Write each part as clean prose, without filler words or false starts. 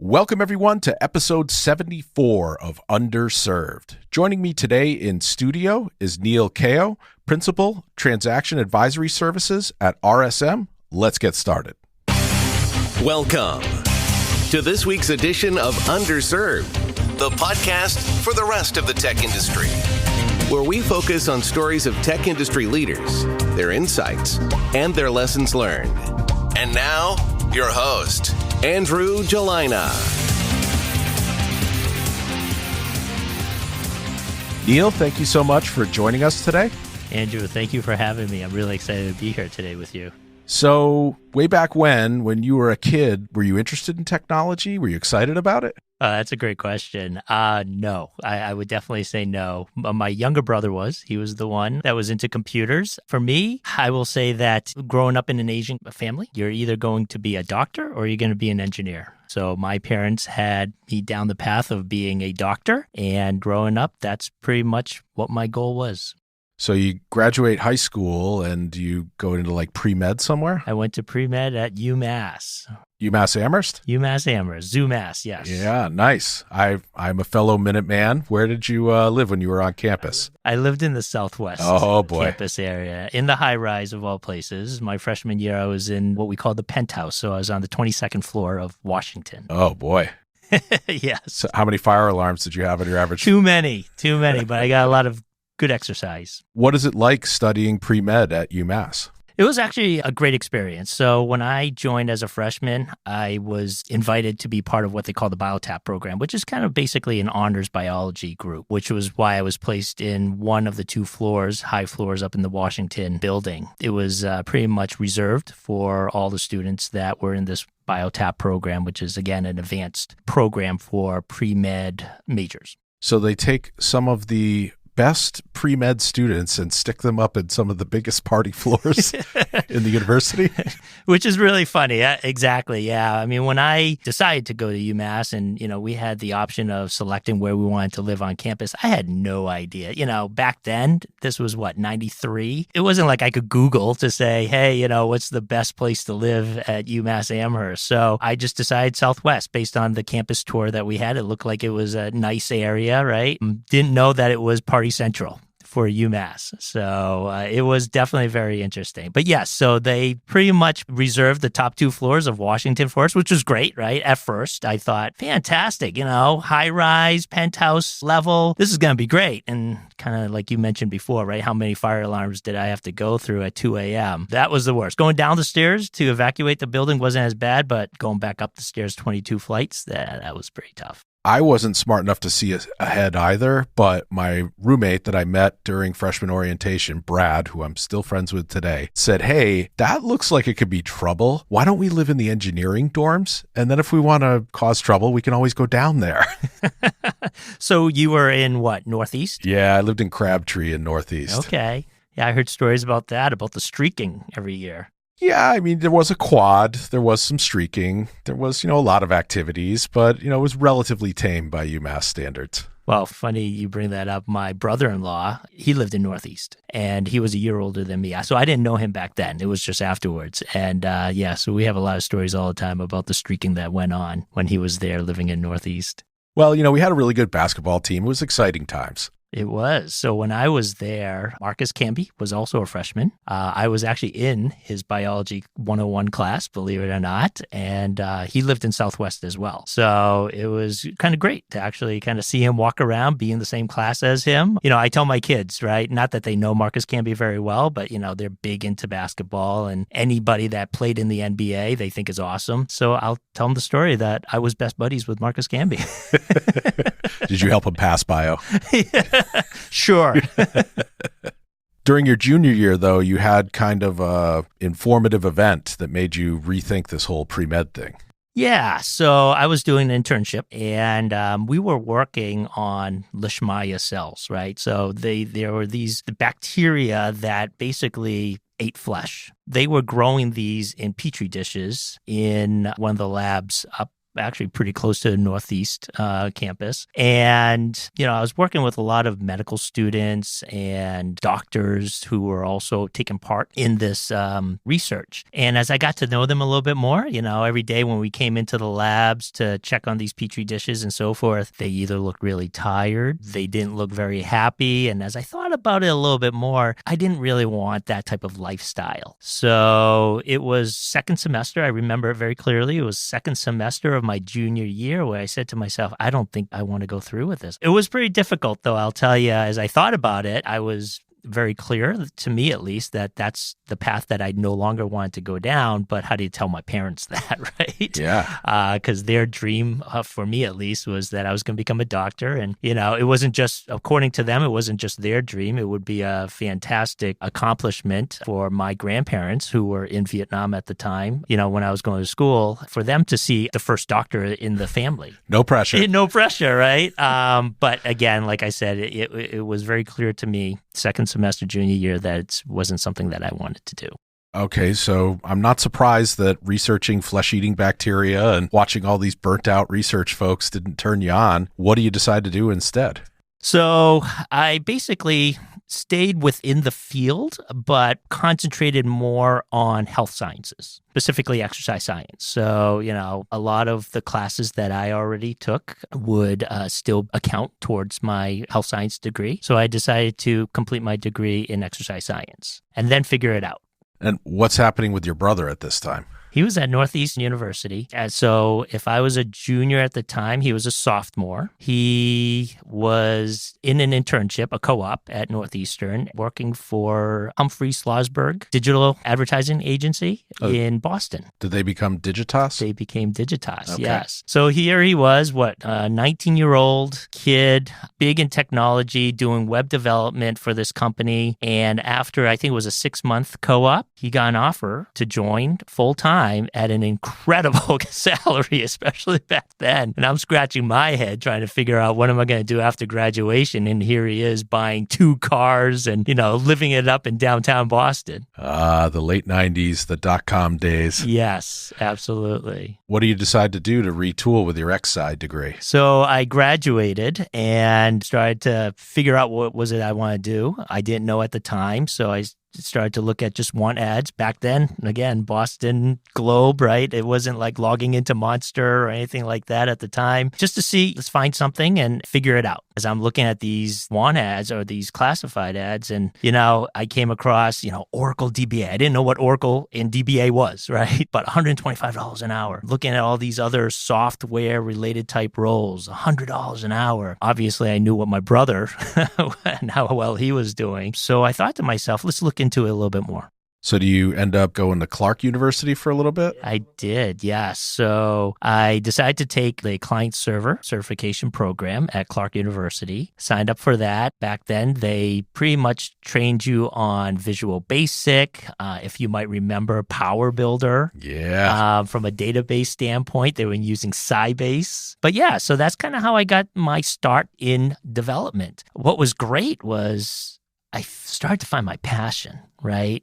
Welcome, everyone, to episode 74 of Underserved. Joining me today in studio is Neal Cao, Principal, Transaction Advisory Services at RSM. Let's get started. Welcome to this week's edition of Underserved, the podcast for the rest of the tech industry, where we focus on stories of tech industry leaders, their insights, and their lessons learned. And now, your host, Andrew Jelina. Neal, thank you so much for joining us today. Andrew, thank you for having me. I'm really excited to be here today with you. So, way back when you were a kid, were you interested in technology? Were you excited about it? That's a great question. No, I would definitely say no. My younger brother was. He was the one that was into computers. For me, I will say that growing up in an Asian family, you're either going to be a doctor or you're going to be an engineer. So my parents had me down the path of being a doctor, and growing up, that's pretty much what my goal was. So you graduate high school and you go into like pre-med somewhere? I went to pre-med at UMass. UMass Amherst? UMass Amherst. ZooMass, yes. Yeah, nice. I'm a fellow Minuteman. Where did you live when you were on campus? I lived in the Southwest campus area, in the high rise of all places. My freshman year, I was in what we call the penthouse. So I was on the 22nd floor of Washington. Oh, boy. Yes. So how many fire alarms did you have on your average? Too many, but I got a lot of good exercise. What is it like studying pre-med at UMass? It was actually a great experience. So when I joined as a freshman, I was invited to be part of what they call the BioTap program, which is kind of basically an honors biology group, which was why I was placed in one of the two floors, high floors up in the Washington building. It was pretty much reserved for all the students that were in this BioTap program, which is, again, an advanced program for pre-med majors. So they take some of the best pre-med students and stick them up in some of the biggest party floors in the university? Which is really funny. Exactly. Yeah. I mean, when I decided to go to UMass and, we had the option of selecting where we wanted to live on campus, I had no idea. Back then, this was 93. It wasn't like I could Google to say, hey, what's the best place to live at UMass Amherst? So I just decided Southwest based on the campus tour that we had. It looked like it was a nice area, right? Didn't know that it was Party Central for UMass. So it was definitely very interesting. But yes, so they pretty much reserved the top two floors of Washington for us, which was great, right? At first, I thought, fantastic, high rise, penthouse level. This is going to be great. And kind of like you mentioned before, right? How many fire alarms did I have to go through at 2 a.m.? That was the worst. Going down the stairs to evacuate the building wasn't as bad, but going back up the stairs 22 flights, that was pretty tough. I wasn't smart enough to see ahead either, but my roommate that I met during freshman orientation, Brad, who I'm still friends with today, said, hey, that looks like it could be trouble. Why don't we live in the engineering dorms? And then if we want to cause trouble, we can always go down there. So you were in what, Northeast? Yeah, I lived in Crabtree in Northeast. Okay. Yeah, I heard stories about that, about the streaking every year. Yeah, I mean, there was a quad, there was some streaking, there was, a lot of activities, but, it was relatively tame by UMass standards. Well, funny you bring that up. My brother-in-law, he lived in Northeast, and he was a year older than me. So I didn't know him back then. It was just afterwards. And so we have a lot of stories all the time about the streaking that went on when he was there living in Northeast. Well, we had a really good basketball team. It was exciting times. It was. So when I was there, Marcus Camby was also a freshman. I was actually in his biology 101 class, believe it or not. And he lived in Southwest as well. So it was kind of great to actually kind of see him walk around, be in the same class as him. I tell my kids, right, not that they know Marcus Camby very well, but, they're big into basketball, and anybody that played in the NBA, they think is awesome. So I'll tell them the story that I was best buddies with Marcus Camby. Did you help him pass bio? Sure. During your junior year, though, you had kind of a informative event that made you rethink this whole pre-med thing. Yeah, so I was doing an internship, and we were working on Leishmania cells, right? So there were these bacteria that basically ate flesh. They were growing these in petri dishes in one of the labs up actually pretty close to the Northeast campus. And, I was working with a lot of medical students and doctors who were also taking part in this research. And as I got to know them a little bit more, every day when we came into the labs to check on these Petri dishes and so forth, they either looked really tired, they didn't look very happy. And as I thought about it a little bit more, I didn't really want that type of lifestyle. So it was second semester. I remember it very clearly. It was second semester of my junior year where I said to myself, I don't think I want to go through with this. It was pretty difficult, though, I'll tell you. As I thought about it, I was very clear, to me at least, that that's the path that I no longer wanted to go down. But how do you tell my parents that, right? Yeah. Because their dream, for me at least, was that I was going to become a doctor. And, it wasn't just, according to them, it wasn't just their dream. It would be a fantastic accomplishment for my grandparents who were in Vietnam at the time, when I was going to school, for them to see the first doctor in the family. No pressure. No pressure, right? But again, like I said, it was very clear to me, second semester junior year, that it wasn't something that I wanted to do. Okay, so I'm not surprised that researching flesh-eating bacteria and watching all these burnt-out research folks didn't turn you on. What do you decide to do instead? So I basically stayed within the field, but concentrated more on health sciences, specifically exercise science. So, a lot of the classes that I already took would still account towards my health science degree. So I decided to complete my degree in exercise science and then figure it out. And what's happening with your brother at this time? He was at Northeastern University. And so if I was a junior at the time, he was a sophomore. He was in an internship, a co-op at Northeastern, working for Humphrey Schlossberg digital advertising agency in Boston. Did they become Digitas? They became Digitas, Okay. Yes. So here he was, a 19-year-old kid, big in technology, doing web development for this company. And after, I think it was a 6-month co-op, he got an offer to join full-time at an incredible salary, especially back then. And I'm scratching my head trying to figure out what am I going to do after graduation. And here he is buying 2 cars and, living it up in downtown Boston. The late 90s, the dot-com days. Yes, absolutely. What do you decide to do to retool with your ex-sci degree? So I graduated and started to figure out what was it I want to do. I didn't know at the time, so I started to look at just want ads back then. Again, Boston Globe, right? It wasn't like logging into Monster or anything like that at the time. Just to see, let's find something and figure it out. As I'm looking at these want ads or these classified ads, and, I came across, Oracle DBA. I didn't know what Oracle and DBA was, right? But $125 an hour. Looking at all these other software related type roles, $100 an hour. Obviously, I knew what my brother and how well he was doing. So I thought to myself, let's look into it a little bit more. So do you end up going to Clark University for a little bit? I did, yes. So I decided to take the client server certification program at Clark University, signed up for that. Back then, they pretty much trained you on Visual Basic, if you might remember Power Builder. Yeah. From a database standpoint, they were using Sybase. But yeah, so that's kind of how I got my start in development. What was great was I started to find my passion, right?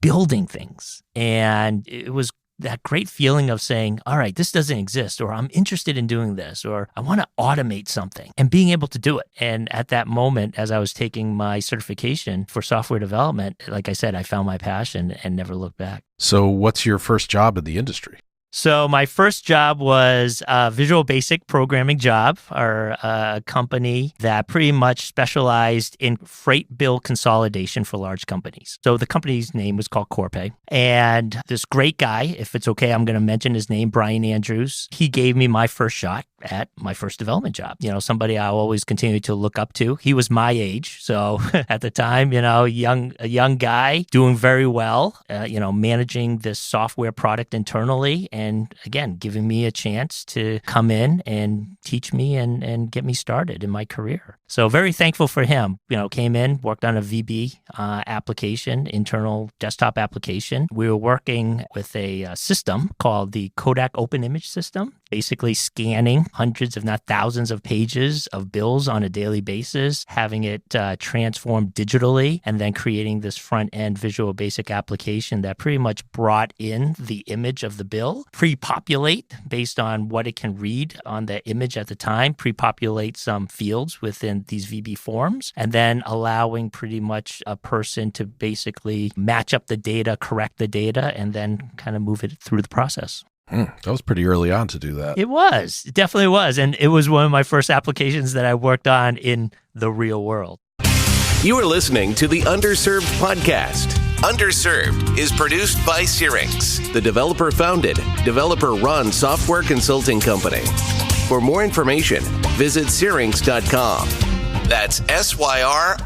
Building things. And it was that great feeling of saying, all right, this doesn't exist, or I'm interested in doing this, or I want to automate something, and being able to do it. And at that moment, as I was taking my certification for software development, like I said, I found my passion and never looked back. So what's your first job in the industry? So my first job was a Visual Basic programming job, or a company that pretty much specialized in freight bill consolidation for large companies. So the company's name was called Corpay. And this great guy, if it's okay, I'm going to mention his name, Brian Andrews. He gave me my first shot at my first development job. Somebody I always continue to look up to. He was my age. So at the time, a young guy doing very well, managing this software product internally. And again, giving me a chance to come in and teach me and get me started in my career. So very thankful for him. Came in, worked on a VB application, internal desktop application. We were working with a system called the Kodak Open Image System, basically scanning hundreds, if not thousands of pages of bills on a daily basis, having it transformed digitally, and then creating this front-end Visual Basic application that pretty much brought in the image of the bill, pre-populate based on what it can read on the image at the time, pre-populate some fields within these VB forms, and then allowing pretty much a person to basically match up the data, correct the data, and then kind of move it through the process. That was pretty early on to do that. It was. It definitely was. And it was one of my first applications that I worked on in the real world. You are listening to the Underserved podcast. Underserved is produced by Syrinx, the developer-founded, developer-run software consulting company. For more information, visit syrinx.com. That's SYRINX.com.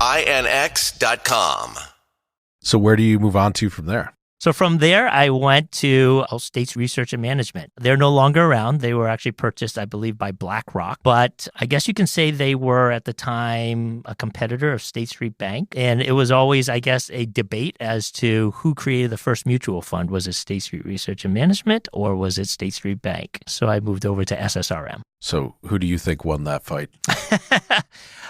So where do you move on to from there? So from there, I went to States Research and Management. They're no longer around. They were actually purchased, I believe, by BlackRock. But I guess you can say they were at the time a competitor of State Street Bank. And it was always, I guess, a debate as to who created the first mutual fund. Was it State Street Research and Management or was it State Street Bank? So I moved over to SSRM. So who do you think won that fight?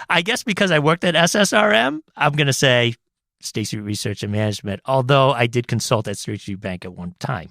I guess because I worked at SSRM, I'm going to say State Street Research and Management, although I did consult at State Street Bank at one time.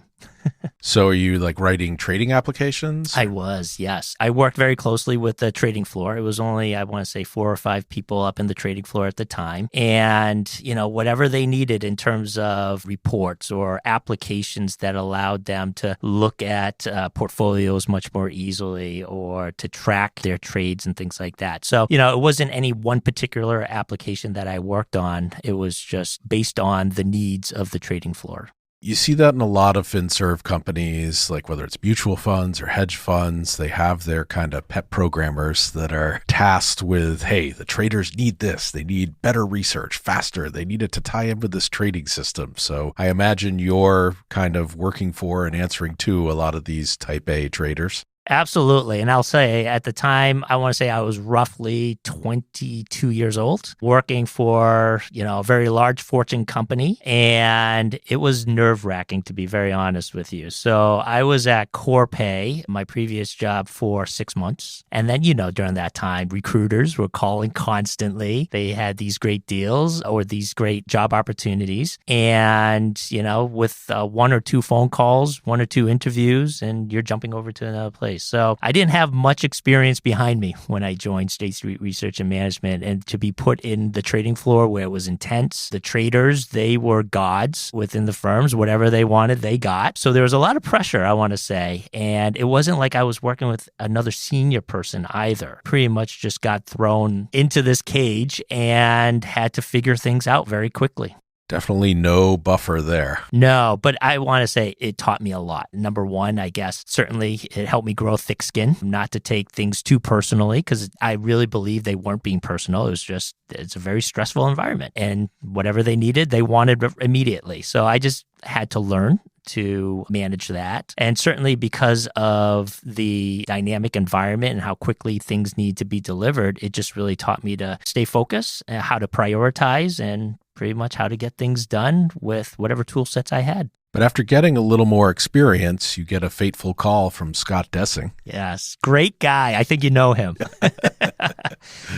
So are you like writing trading applications? I was, yes. I worked very closely with the trading floor. It was only, I want to say, 4 or 5 people up in the trading floor at the time. And, whatever they needed in terms of reports or applications that allowed them to look at portfolios much more easily or to track their trades and things like that. So, it wasn't any one particular application that I worked on. It was just based on the needs of the trading floor. You see that in a lot of FinServ companies, like whether it's mutual funds or hedge funds, they have their kind of pet programmers that are tasked with, hey, the traders need this. They need better research, faster. They need it to tie in with this trading system. So I imagine you're kind of working for and answering to a lot of these type A traders. Absolutely. And I'll say at the time, I want to say I was roughly 22 years old, working for, a very large Fortune company. And it was nerve-wracking, to be very honest with you. So I was at Corpay, my previous job, for 6 months. And then, during that time, recruiters were calling constantly. They had these great deals or these great job opportunities. And, with 1 or 2 phone calls, 1 or 2 interviews, and you're jumping over to another place. So I didn't have much experience behind me when I joined State Street Research and Management, and to be put in the trading floor where it was intense. The traders, they were gods within the firms. Whatever they wanted, they got. So there was a lot of pressure, I want to say. And it wasn't like I was working with another senior person either. Pretty much just got thrown into this cage and had to figure things out very quickly. Definitely no buffer there. No, but I want to say it taught me a lot. Number one, I guess, certainly it helped me grow thick skin, not to take things too personally, because I really believe they weren't being personal. It was just, it's a very stressful environment. And whatever they needed, they wanted immediately. So I just had to learn to manage that. And certainly because of the dynamic environment and how quickly things need to be delivered, it just really taught me to stay focused, how to prioritize, and pretty much how to get things done with whatever tool sets I had. But after getting a little more experience, you get a fateful call from Scott Dessing. Yes, great guy. I think you know him.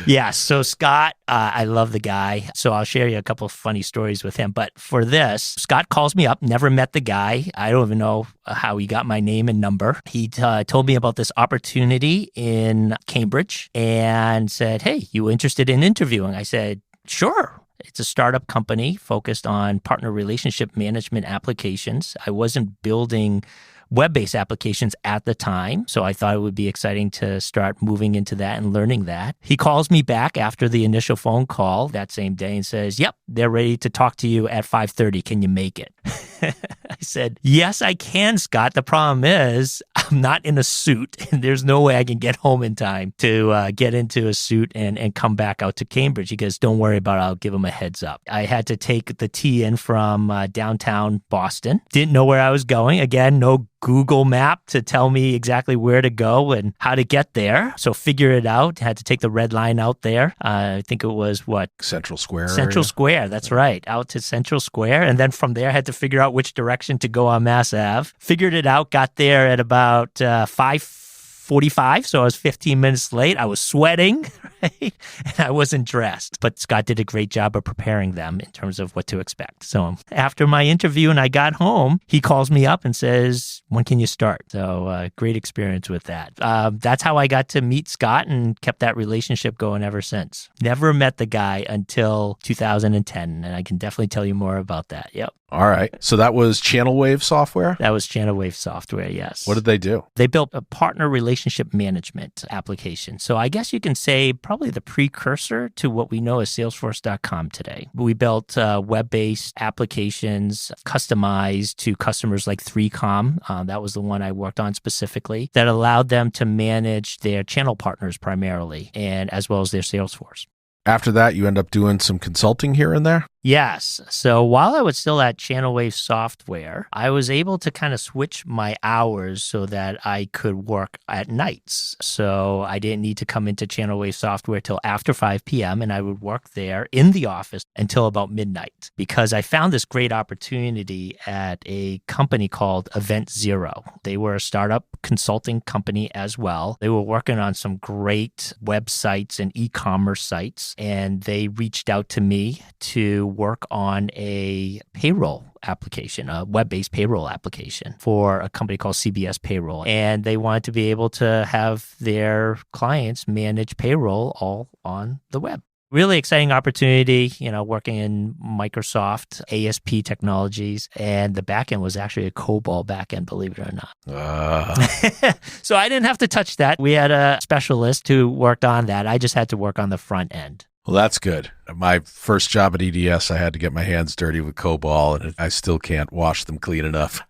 Yeah, so Scott, I love the guy. So I'll share you a couple of funny stories with him. But for this, Scott calls me up, never met the guy. I don't even know how he got my name and number. He told me about this opportunity in Cambridge and said, hey, you interested in interviewing? I said, sure. It's a startup company focused on partner relationship management applications. I wasn't building web-based applications at the time, so I thought it would be exciting to start moving into that and learning that. He calls me back after the initial phone call that same day and says, yep, they're ready to talk to you at 5:30. Can you make it? I said, yes, I can, Scott. The problem is I'm not in a suit and there's no way I can get home in time to get into a suit and come back out to Cambridge. He goes, don't worry about it. I'll give him a heads up. I had to take the T in from downtown Boston. Didn't know where I was going. Again, no Google map to tell me exactly where to go and how to get there. So figure it out. Had to take the red line out there. I think it was Central Square. Central Square. That's right. Out to Central Square. And then from there, I had to figure out which direction to go on Mass Ave. Figured it out. Got there at about 5:45. So I was 15 minutes late. I was sweating, right? And I wasn't dressed. But Scott did a great job of preparing them in terms of what to expect. So after my interview and I got home, he calls me up and says, when can you start? So great experience with that. That's how I got to meet Scott and kept that relationship going ever since. Never met the guy until 2010. And I can definitely tell you more about that. Yep. All right. So that was Channel Wave software? That was Channel Wave software, yes. What did they do? They built a partner relationship management application. So I guess you can say probably the precursor to what we know as Salesforce.com today. We built web-based applications customized to customers like 3Com. That was the one I worked on specifically that allowed them to manage their channel partners primarily and as well as their Salesforce. After that, you end up doing some consulting here and there? Yes. So while I was still at Channel Wave Software, I was able to kind of switch my hours so that I could work at nights. So I didn't need to come into Channel Wave Software till after 5 p.m. and I would work there in the office until about midnight because I found this great opportunity at a company called Event Zero. They were a startup consulting company as well. They were working on some great websites and e-commerce sites, and they reached out to me to work on a payroll application, a web-based payroll application for a company called CBS Payroll. And they wanted to be able to have their clients manage payroll all on the web. Really exciting opportunity, working in Microsoft, ASP technologies, and the backend was actually a COBOL backend, believe it or not. So I didn't have to touch that. We had a specialist who worked on that. I just had to work on the front end. Well, that's good. My first job at EDS, I had to get my hands dirty with COBOL, and I still can't wash them clean enough.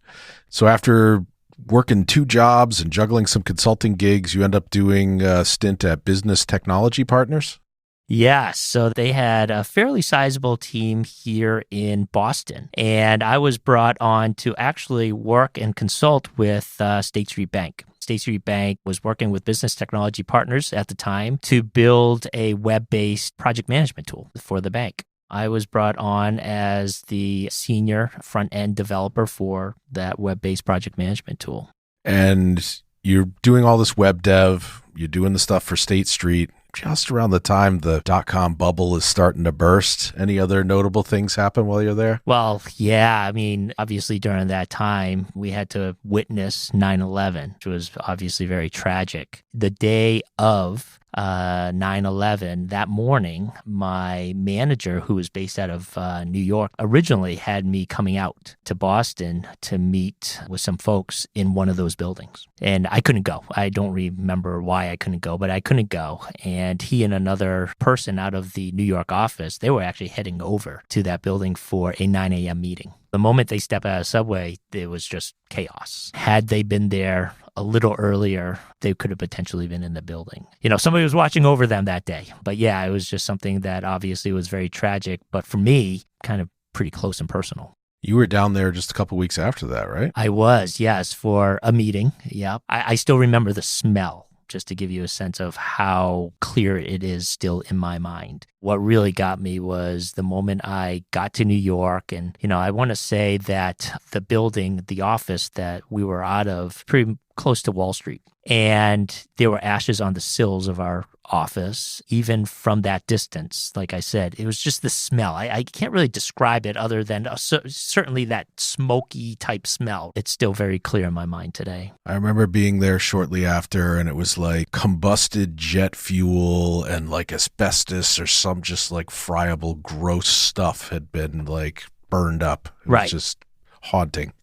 So after working 2 jobs and juggling some consulting gigs, you end up doing a stint at Business Technology Partners? Yes. So they had a fairly sizable team here in Boston. And I was brought on to actually work and consult with State Street Bank. State Street Bank was working with Business Technology Partners at the time to build a web-based project management tool for the bank. I was brought on as the senior front-end developer for that web-based project management tool. And you're doing all this web dev, you're doing the stuff for State Street. Just around the time the .com bubble is starting to burst. Any other notable things happen while you're there? Well, yeah. I mean, obviously during that time, we had to witness 9/11, which was obviously very tragic. The day of 9/11, that morning, my manager, who was based out of New York, originally had me coming out to Boston to meet with some folks in one of those buildings. And I couldn't go. I don't remember why I couldn't go, but I couldn't go. And he and another person out of the New York office, they were actually heading over to that building for a 9 a.m. meeting. The moment they stepped out of the subway, it was just chaos. Had they been there a little earlier, they could have potentially been in the building. Somebody was watching over them that day. But yeah, it was just something that obviously was very tragic, but for me, kind of pretty close and personal. You were down there just a couple weeks after that, right? I was, yes, for a meeting. Yeah. I still remember the smell, just to give you a sense of how clear it is still in my mind. What really got me was the moment I got to New York, and, I want to say that the building, the office that we were out of, pretty close to Wall Street. And there were ashes on the sills of our office, even from that distance. Like I said, it was just the smell. I can't really describe it other than certainly that smoky type smell. It's still very clear in my mind today. I remember being there shortly after, and it was like combusted jet fuel and like asbestos or some just like friable, gross stuff had been like burned up. It was just haunting.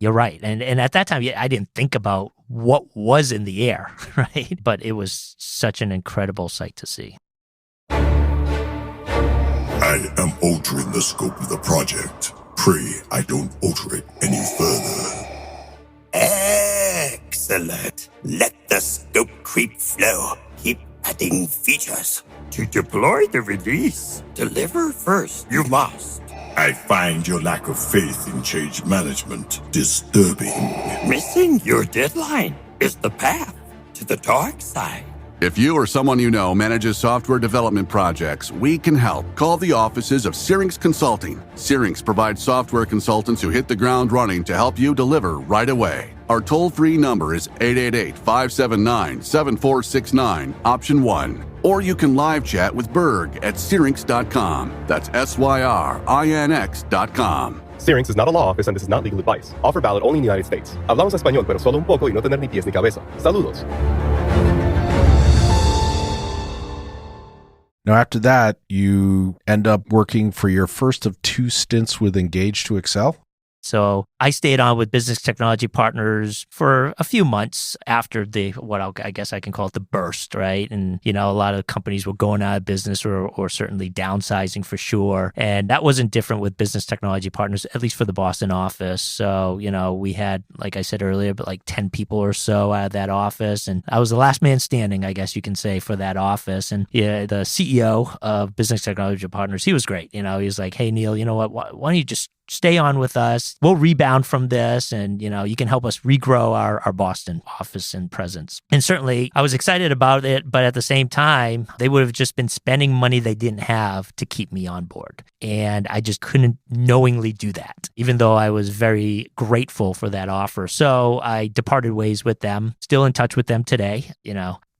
You're right. And at that time, I didn't think about what was in the air, right? But it was such an incredible sight to see. I am altering the scope of the project. pray I don't alter it any further. Excellent. Let the scope creep flow. Keep adding features. To deploy the release, deliver first. You must. I find your lack of faith in change management disturbing. Missing your deadline is the path to the dark side. If you or someone you know manages software development projects, we can help. Call the offices of Syrinx Consulting. Syrinx provides software consultants who hit the ground running to help you deliver right away. Our toll-free number is 888-579-7469, option 1. Or you can live chat with Berg at Syrinx.com. That's SYRINX.com. Syrinx is not a law office and this is not legal advice. Offer valid only in the United States. Hablamos español, pero solo un poco y no tener ni pies ni cabeza. Saludos. Now, after that, you end up working for your first of 2 stints with Engage to Excel? So I stayed on with Business Technology Partners for a few months after I guess I can call it the burst, right? And, a lot of companies were going out of business or certainly downsizing for sure. And that wasn't different with Business Technology Partners, at least for the Boston office. So, we had, like I said earlier, but like 10 people or so out of that office. And I was the last man standing, I guess you can say, for that office. And the CEO of Business Technology Partners, he was great. He was like, hey, Neal, you know what? Why don't you just stay on with us? We'll rebound from this and, you can help us regrow our Boston office and presence. And certainly I was excited about it, but at the same time, they would have just been spending money they didn't have to keep me on board. And I just couldn't knowingly do that, even though I was very grateful for that offer. So I departed ways with them, still in touch with them today,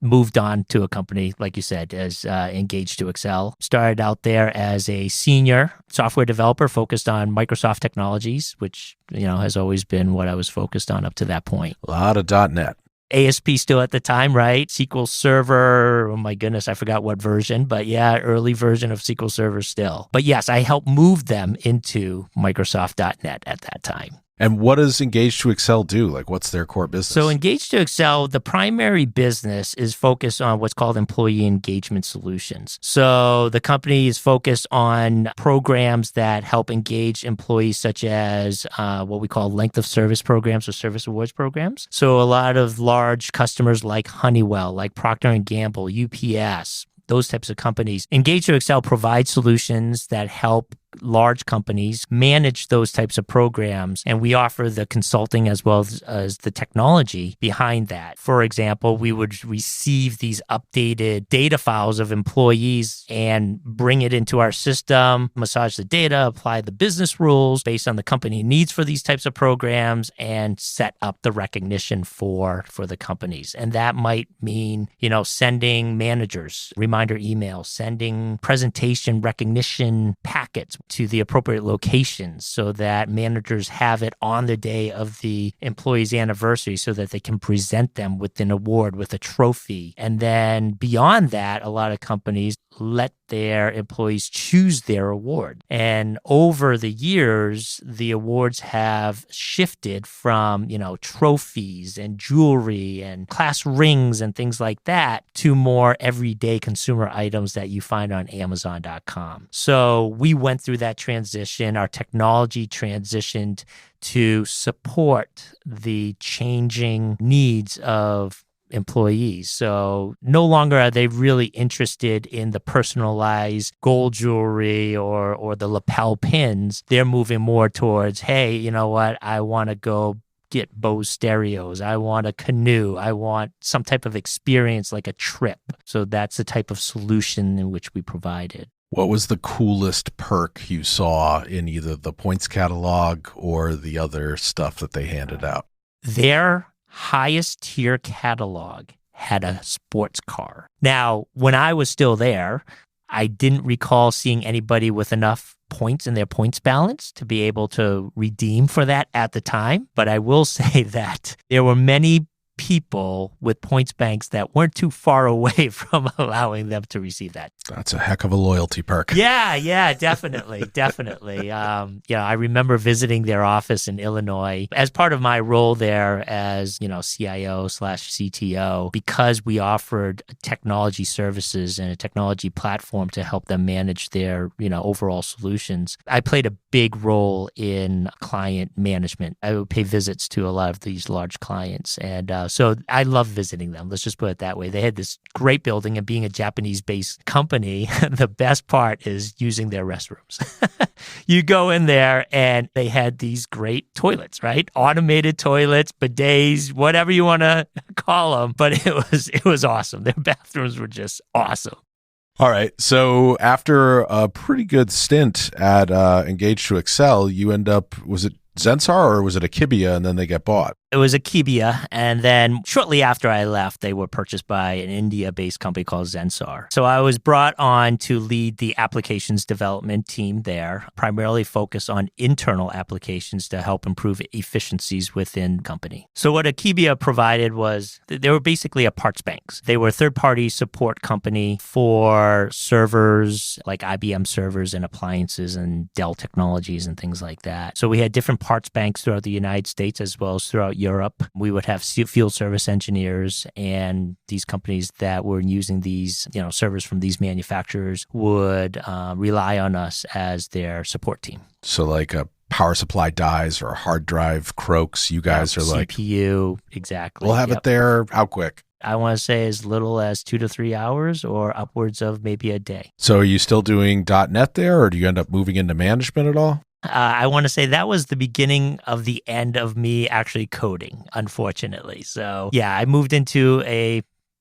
moved on to a company, like you said, as Engage to Excel. Started out there as a senior software developer focused on Microsoft technologies, which, has always been what I was focused on up to that point. A lot of .NET. ASP still at the time, right? SQL Server, oh my goodness, I forgot what version, but yeah, early version of SQL Server still. But yes, I helped move them into Microsoft.NET at that time. And what does Engage to Excel do? Like, what's their core business? So Engage to Excel, the primary business is focused on what's called employee engagement solutions. So the company is focused on programs that help engage employees, such as what we call length of service programs or service awards programs. So a lot of large customers like Honeywell, like Procter & Gamble, UPS, those types of companies. Engage to Excel provides solutions that help large companies manage those types of programs, and we offer the consulting as well as the technology behind that. For example, we would receive these updated data files of employees and bring it into our system, massage the data, apply the business rules based on the company needs for these types of programs, and set up the recognition for the companies. And that might mean, sending managers reminder emails, sending presentation recognition packets to the appropriate locations so that managers have it on the day of the employee's anniversary so that they can present them with an award, with a trophy. And then beyond that, a lot of companies let their employees choose their award. And over the years, the awards have shifted from, trophies and jewelry and class rings and things like that to more everyday consumer items that you find on Amazon.com. So we went through that transition. Our technology transitioned to support the changing needs of employees. So no longer are they really interested in the personalized gold jewelry or the lapel pins. They're moving more towards, hey, you know what? I want to go get Bose stereos. I want a canoe. I want some type of experience like a trip. So that's the type of solution in which we provided. What was the coolest perk you saw in either the points catalog or the other stuff that they handed out? Their highest tier catalog had a sports car. Now, when I was still there, I didn't recall seeing anybody with enough points in their points balance to be able to redeem for that at the time. But I will say that there were many people with points banks that weren't too far away from allowing them to receive that. That's a heck of a loyalty perk. Yeah, definitely. I remember visiting their office in Illinois as part of my role there as, CIO/CTO, because we offered technology services and a technology platform to help them manage their, overall solutions. I played a big role in client management. I would pay visits to a lot of these large clients. And so I love visiting them. Let's just put it that way. They had this great building, and being a Japanese-based company, the best part is using their restrooms. You go in there and they had these great toilets, right? Automated toilets, bidets, whatever you want to call them. But it was awesome. Their bathrooms were just awesome. All right. So after a pretty good stint at Engage to Excel, you end up, was it Zensar or was it Akibia, and then they get bought? It was Akibia, and then shortly after I left, they were purchased by an India-based company called Zensar. So I was brought on to lead the applications development team there, primarily focused on internal applications to help improve efficiencies within company. So what Akibia provided was, they were basically a parts banks. They were a third-party support company for servers like IBM servers and appliances and Dell technologies and things like that. So we had different parts banks throughout the United States as well as throughout Europe. We would have field service engineers, and these companies that were using these, servers from these manufacturers would rely on us as their support team. So like a power supply dies or a hard drive croaks, you guys are like CPU, exactly. We'll have it there. How quick? I want to say as little as 2 to 3 hours or upwards of maybe a day. So are you still doing .NET there, or do you end up moving into management at all? I want to say that was the beginning of the end of me actually coding, unfortunately. So yeah, I moved into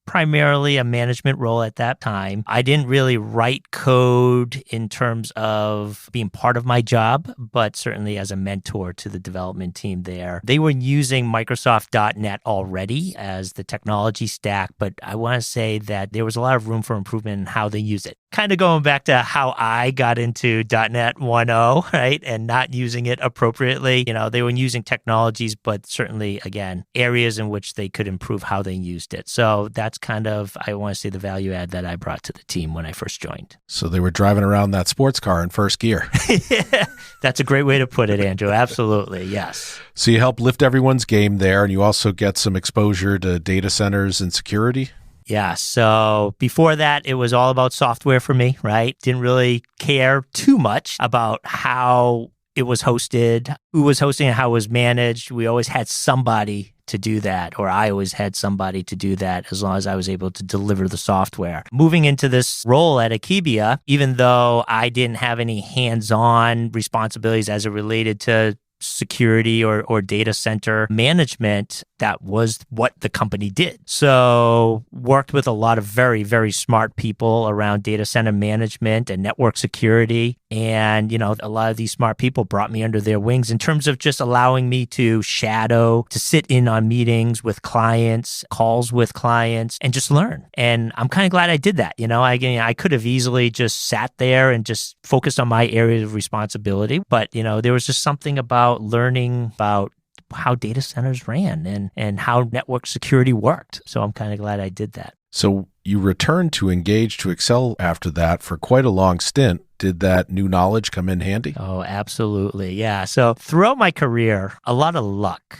primarily a management role at that time. I didn't really write code in terms of being part of my job, but certainly as a mentor to the development team there. They were using Microsoft .NET already as the technology stack, but I want to say that there was a lot of room for improvement in how they use it. Kind of going back to how I got into .NET 1.0, right, and not using it appropriately. They were using technologies, but certainly, again, areas in which they could improve how they used it. So that's kind of, I want to say, the value add that I brought to the team when I first joined. So they were driving around that sports car in first gear. Yeah, that's a great way to put it, Andrew. Absolutely, yes. So you help lift everyone's game there, and you also get some exposure to data centers and security? Yeah. So before that, it was all about software for me, right? Didn't really care too much about how it was hosted, who was hosting it, how it was managed. We always had somebody to do that, or I always had somebody to do that as long as I was able to deliver the software. Moving into this role at Akibia, even though I didn't have any hands-on responsibilities as it related to security or data center management, that was what the company did. So worked with a lot of very, very smart people around data center management and network security. And, a lot of these smart people brought me under their wings in terms of just allowing me to shadow, to sit in on meetings with clients, calls with clients, and just learn. And I'm kind of glad I did that. I could have easily just sat there and just focused on my area of responsibility. But, there was just something about learning about how data centers ran and how network security worked. So I'm kind of glad I did that. So you returned to Engage to Excel after that for quite a long stint. Did that new knowledge come in handy? Oh, absolutely. Yeah. So throughout my career, a lot of luck,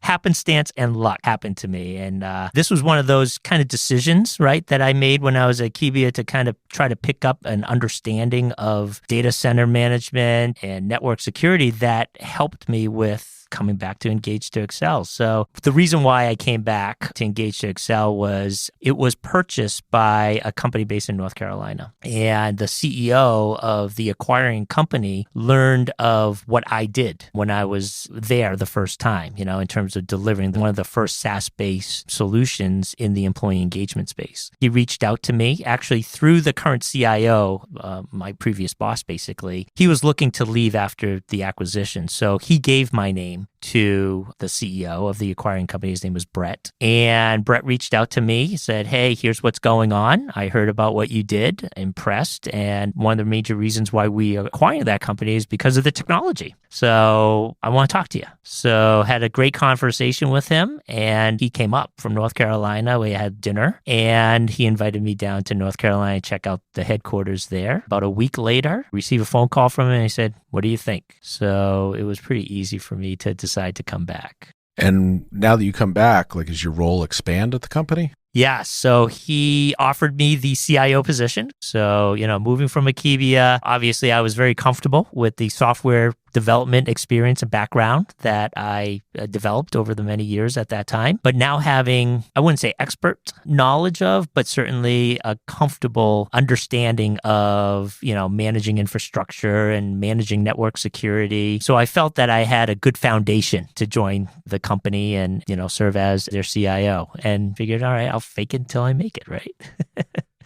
happenstance and luck happened to me. And this was one of those kind of decisions, right, that I made when I was at Akibia to kind of try to pick up an understanding of data center management and network security that helped me with coming back to Engage to Excel. So the reason why I came back to Engage to Excel was it was purchased by a company based in North Carolina. And the CEO of the acquiring company learned of what I did when I was there the first time, in terms of delivering one of the first SaaS-based solutions in the employee engagement space. He reached out to me actually through the current CIO, my previous boss, basically. He was looking to leave after the acquisition. So he gave my name name to the CEO of the acquiring company. His name was Brett. And Brett reached out to me, said, hey, here's what's going on. I heard about what you did, impressed. And one of the major reasons why we acquired that company is because of the technology. So I want to talk to you. So had a great conversation with him, and he came up from North Carolina. We had dinner, and he invited me down to North Carolina to check out the headquarters there. About a week later, received a phone call from him, and he said, what do you think? So it was pretty easy for me to decide to come back. And now that you come back, like, is your role expand at the company? Yeah, so he offered me the CIO position. So, moving from Akebia, obviously I was very comfortable with the software development experience and background that I developed over the many years at that time. But now having, I wouldn't say expert knowledge of, but certainly a comfortable understanding of, managing infrastructure and managing network security. So I felt that I had a good foundation to join the company and, serve as their CIO, and figured, all right, I'll fake it until I make it, right?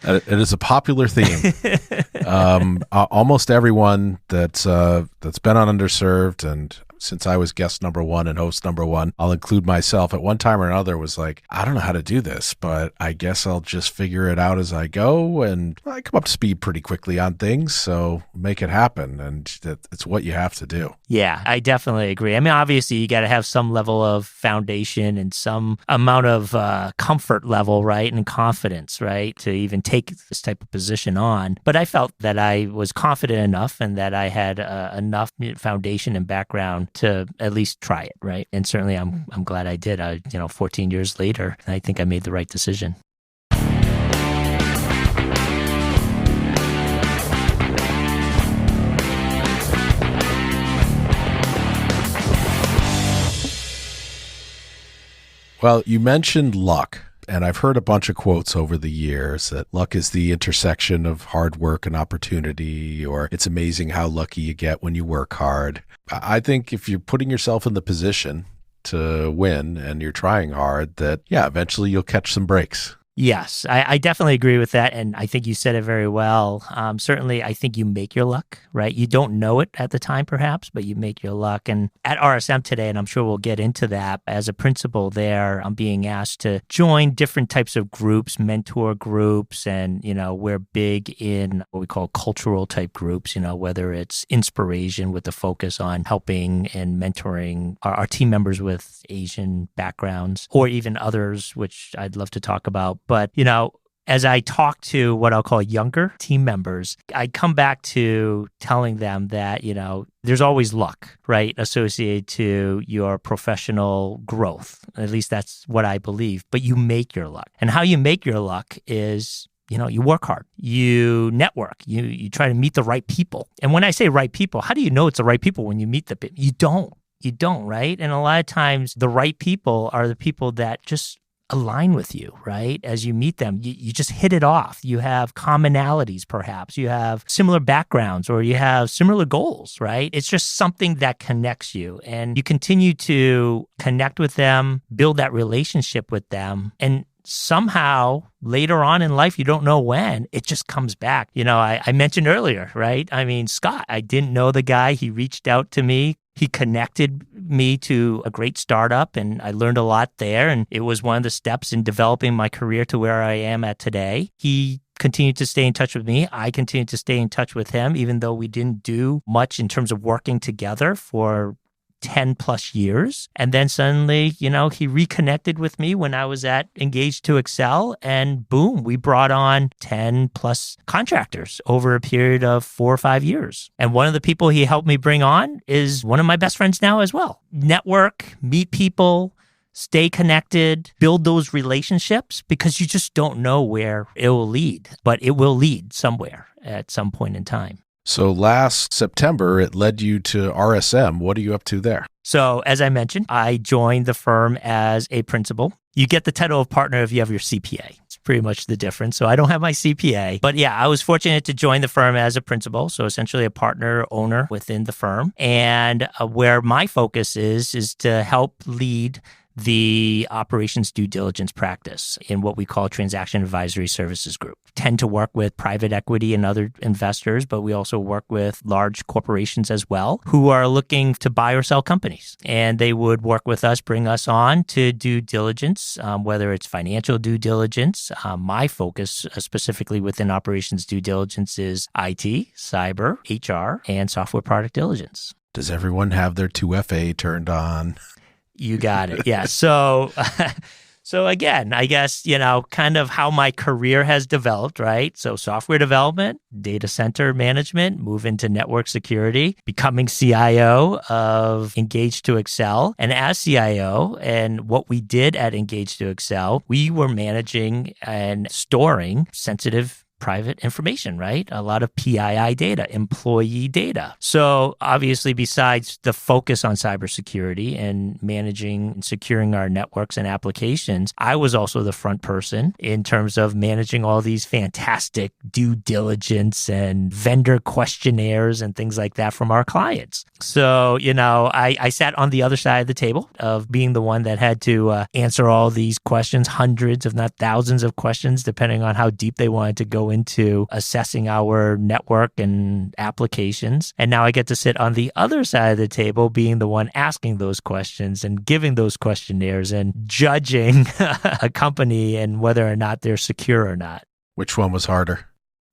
It is a popular theme. Almost everyone that's been on Underserved, and since I was guest number one and host number one, I'll include myself, at one time or another was like, I don't know how to do this, but I guess I'll just figure it out as I go. And I come up to speed pretty quickly on things, so make it happen. And it's what you have to do. Yeah, I definitely agree. I mean, obviously, you got to have some level of foundation and some amount of comfort level, right? And confidence, right? To even take this type of position on. But I felt that I was confident enough and that I had enough foundation and background to at least try it, right? And certainly I'm glad I did. 14 years later, I think I made the right decision. Well, you mentioned luck. And I've heard a bunch of quotes over the years that luck is the intersection of hard work and opportunity, or it's amazing how lucky you get when you work hard. I think if you're putting yourself in the position to win and you're trying hard, that, eventually you'll catch some breaks. Yes, I definitely agree with that. And I think you said it very well. Certainly, I think you make your luck, right? You don't know it at the time, perhaps, but you make your luck. And at RSM today, and I'm sure we'll get into that, as a principal there, I'm being asked to join different types of groups, mentor groups, and, we're big in what we call cultural type groups, whether it's inspiration with the focus on helping and mentoring our team members with Asian backgrounds, or even others, which I'd love to talk about. But, as I talk to what I'll call younger team members, I come back to telling them that, there's always luck, right, associated to your professional growth. At least that's what I believe. But you make your luck. And how you make your luck is, you work hard, you network, you try to meet the right people. And when I say right people, how do you know it's the right people when you meet the people? You don't, right? And a lot of times the right people are the people that just align with you, right? As you meet them, you just hit it off. You have commonalities, perhaps. You have similar backgrounds, or you have similar goals, right? It's just something that connects you, and you continue to connect with them, build that relationship with them, and somehow later on in life, you don't know when, it just comes back. I mentioned earlier, right? I mean, Scott, I didn't know the guy. He reached out to me. He connected me to a great startup, and I learned a lot there. And it was one of the steps in developing my career to where I am at today. He continued to stay in touch with me. I continued to stay in touch with him, even though we didn't do much in terms of working together for 10 plus years. And then suddenly, he reconnected with me when I was at Engage to Excel, and boom, we brought on 10 plus contractors over a period of 4 or 5 years. And one of the people he helped me bring on is one of my best friends now as well. Network, meet people, stay connected, build those relationships, because you just don't know where it will lead, but it will lead somewhere at some point in time. So last September, it led you to RSM. What are you up to there? So as I mentioned, I joined the firm as a principal. You get the title of partner if you have your CPA. It's pretty much the difference. So I don't have my CPA. But yeah, I was fortunate to join the firm as a principal. So essentially a partner owner within the firm. And where my focus is to help lead the operations due diligence practice in what we call Transaction Advisory Services Group. Tend to work with private equity and other investors, but we also work with large corporations as well who are looking to buy or sell companies. And they would work with us, bring us on to due diligence, whether it's financial due diligence. My focus specifically within operations due diligence is IT, cyber, HR, and software product diligence. Does everyone have their 2FA turned on? You got it. Yeah. So again, I guess, kind of how my career has developed, right? So software development, data center management, move into network security, becoming CIO of Engage to Excel. And as CIO, and what we did at Engage to Excel, we were managing and storing sensitive private information, right? A lot of PII data, employee data. So obviously, besides the focus on cybersecurity and managing and securing our networks and applications, I was also the front person in terms of managing all these fantastic due diligence and vendor questionnaires and things like that from our clients. So, I sat on the other side of the table of being the one that had to answer all these questions, hundreds, if not thousands of questions, depending on how deep they wanted to go into assessing our network and applications. And now I get to sit on the other side of the table, being the one asking those questions and giving those questionnaires and judging a company and whether or not they're secure or not. Which one was harder?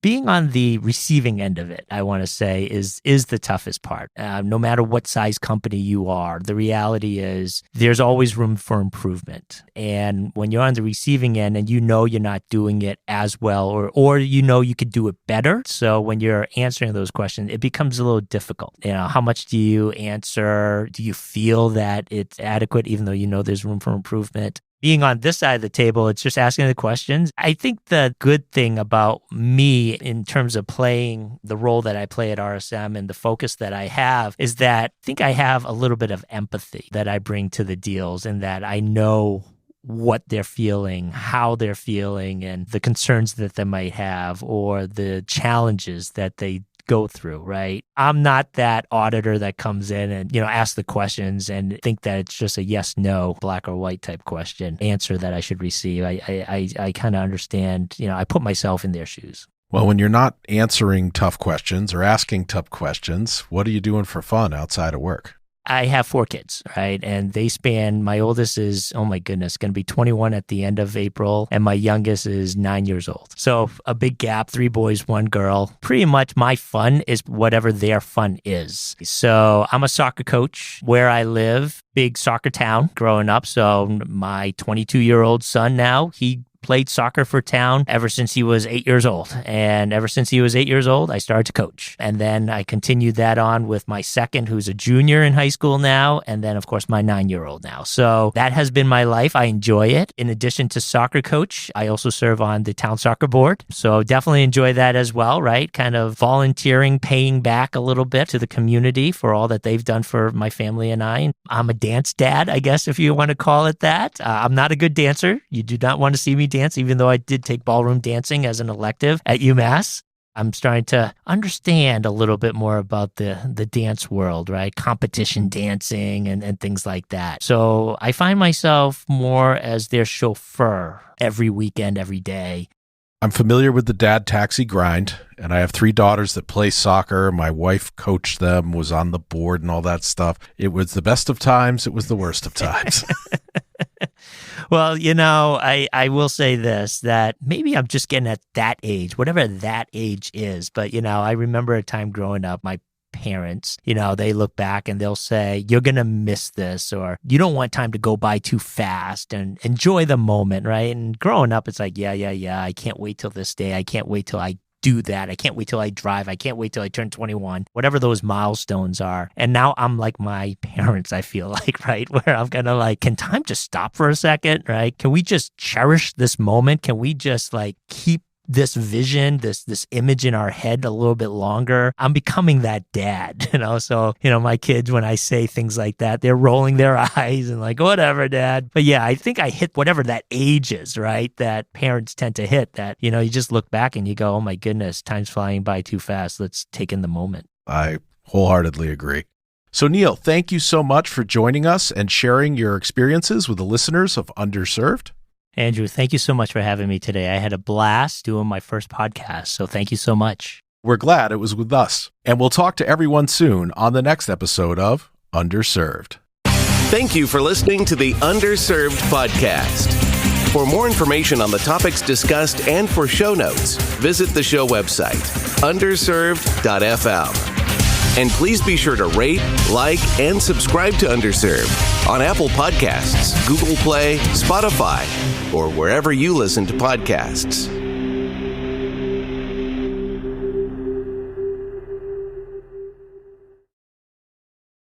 Being on the receiving end of it, I want to say, is the toughest part. No matter what size company you are, the reality is there's always room for improvement. And when you're on the receiving end and you're not doing it as well, or you could do it better. So when you're answering those questions, it becomes a little difficult. How much do you answer? Do you feel that it's adequate, even though there's room for improvement? Being on this side of the table, it's just asking the questions. I think the good thing about me in terms of playing the role that I play at RSM and the focus that I have is that I think I have a little bit of empathy that I bring to the deals, and that I know what they're feeling, how they're feeling, and the concerns that they might have or the challenges that they go through, right? I'm not that auditor that comes in and, asks the questions and think that it's just a yes, no, black or white type question answer that I should receive. I kind of understand, I put myself in their shoes. Well, when you're not answering tough questions or asking tough questions, what are you doing for fun outside of work? I have 4 kids, right? And they span, my oldest is, oh my goodness, going to be 21 at the end of April. And my youngest is 9 years old. So a big gap, 3 boys, 1 girl. Pretty much my fun is whatever their fun is. So I'm a soccer coach where I live, big soccer town growing up. So my 22-year-old son now, he played soccer for town ever since he was 8 years old. And ever since he was 8 years old, I started to coach. And then I continued that on with my second, who's a junior in high school now. And then, of course, my 9-year-old now. So that has been my life. I enjoy it. In addition to soccer coach, I also serve on the town soccer board. So definitely enjoy that as well, right? Kind of volunteering, paying back a little bit to the community for all that they've done for my family and I. I'm a dance dad, I guess, if you want to call it that. I'm not a good dancer. You do not want to see me dance, even though I did take ballroom dancing as an elective at UMass. I'm starting to understand a little bit more about the dance world, right? Competition dancing and things like that. So I find myself more as their chauffeur every weekend, every day. I'm familiar with the dad taxi grind, and I have 3 daughters that play soccer. My wife coached them, was on the board and all that stuff. It was the best of times. It was the worst of times. Well, I will say this, that maybe I'm just getting at that age, whatever that age is. But, I remember a time growing up, my parents, they look back and they'll say, you're going to miss this, or you don't want time to go by too fast, and enjoy the moment, right? And growing up, it's like, yeah. I can't wait till this day. I can't wait till I do that. I can't wait till I drive. I can't wait till I turn 21, whatever those milestones are. And now I'm like my parents, I feel like, right? Where I'm kind of like, can time just stop for a second, right? Can we just cherish this moment? Can we just keep this vision, this image in our head a little bit longer? I'm becoming that dad, So, my kids, when I say things like that, they're rolling their eyes and like, whatever, dad. But yeah, I think I hit whatever that age is, right? That parents tend to hit, that, you just look back and you go, oh my goodness, time's flying by too fast. Let's take in the moment. I wholeheartedly agree. So, Neal, thank you so much for joining us and sharing your experiences with the listeners of Underserved. Andrew, thank you so much for having me today. I had a blast doing my first podcast, so thank you so much. We're glad it was with us, and we'll talk to everyone soon on the next episode of Underserved. Thank you for listening to the Underserved podcast. For more information on the topics discussed and for show notes, visit the show website, underserved.fm. And please be sure to rate, like, and subscribe to Underserved on Apple Podcasts, Google Play, Spotify, or wherever you listen to podcasts.